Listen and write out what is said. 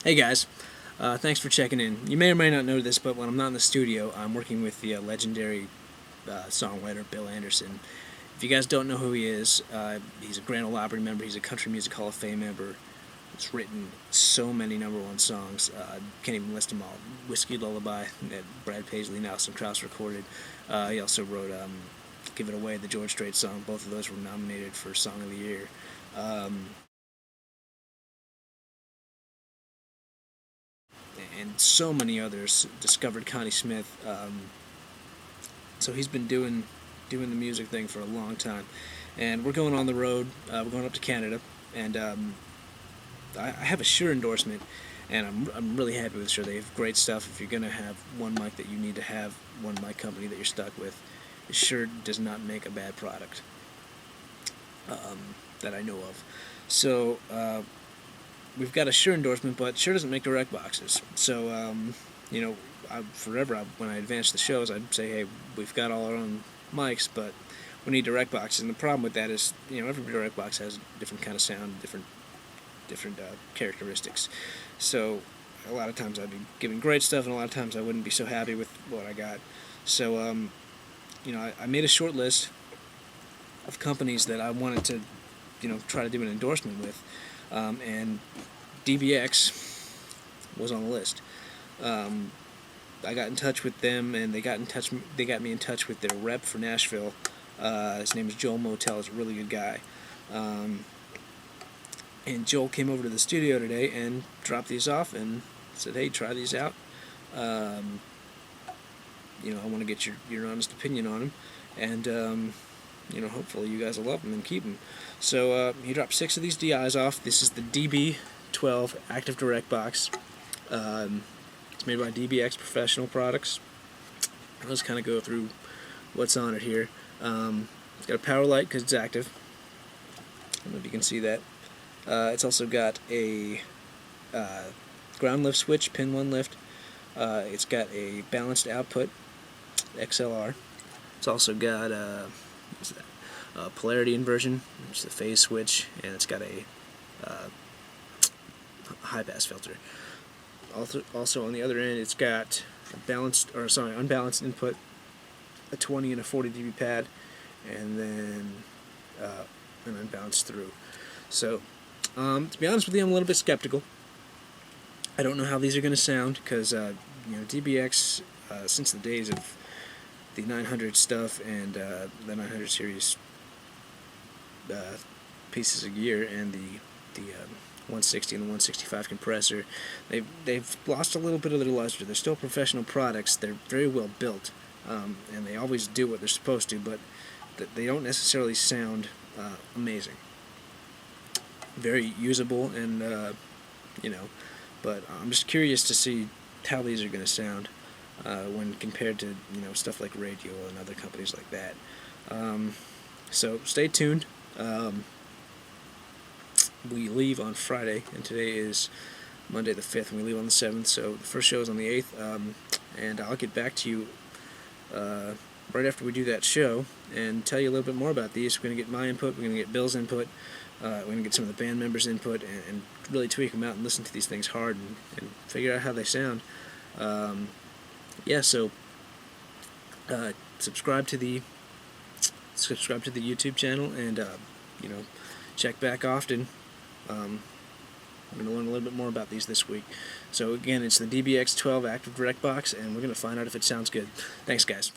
Hey guys, thanks for checking in. You may or may not know this, but when I'm not in the studio, I'm working with the legendary songwriter Bill Anderson. If you guys don't know who he is, he's a Grand Ole Opry member, he's a Country Music Hall of Fame member. He's written so many #1 songs, can't even list them all. Whiskey Lullaby, that Brad Paisley and Alison Krauss recorded. He also wrote Give It Away, the George Strait song. Both of those were nominated for Song of the Year. And so many others. Discovered Connie Smith. So he's been doing the music thing for a long time, and we're going on the road. We're going up to Canada, and I have a Shure endorsement, and I'm really happy with Shure. They have great stuff. If you're gonna have one mic that you need to have, one mic company that you're stuck with, Shure does not make a bad product that I know of. So we've got a Shure endorsement, but Shure doesn't make direct boxes. So, when I advance the shows, I'd say, hey, we've got all our own mics, but we need direct boxes. And the problem with that is, every direct box has a different kind of sound, different characteristics. So a lot of times I'd be giving great stuff, and a lot of times I wouldn't be so happy with what I got. So, I made a short list of companies that I wanted to, try to do an endorsement with. And DBX was on the list. I got in touch with them, and they got me in touch with their rep for Nashville. His name is Joel Motel. He's a really good guy. And Joel came over to the studio today and dropped these off and said, "Hey, try these out. I want to get your honest opinion on them, and hopefully you guys will love them and keep them." So he dropped 6 of these DIs off. This is the DB12 Active Direct Box. It's made by DBX Professional Products. Let's kind of go through what's on it here. It's got a power light because it's active. I don't know if you can see that. It's also got a ground lift switch, pin 1 lift. It's got a balanced output, XLR. It's also got a polarity inversion, which is a phase switch, and it's got a high pass filter. Also on the other end, it's got a unbalanced input, a 20 and a 40 dB pad, and then an unbalanced through. So, to be honest with you, I'm a little bit skeptical. I don't know how these are going to sound because DBX, since the days of the 900 stuff and the 900 series pieces of gear and the 160 and the 165 compressor, they've lost a little bit of their luster. They're still professional products. They're very well built, and they always do what they're supposed to, but they don't necessarily sound amazing. Very usable, and but I'm just curious to see how these are going to sound when compared to stuff like Radio and other companies like that. So stay tuned. We leave on Friday, and today is Monday the 5th, and we leave on the 7th, so the first show is on the 8th, and I'll get back to you right after we do that show and tell you a little bit more about these. We're going to get my input, we're going to get Bill's input, we're going to get some of the band members' input, and really tweak them out and listen to these things hard and figure out how they sound. So subscribe to the YouTube channel, and check back often. I'm going to learn a little bit more about these this week. So again, it's the DBX12 Active Direct Box, and we're going to find out if it sounds good. Thanks, guys.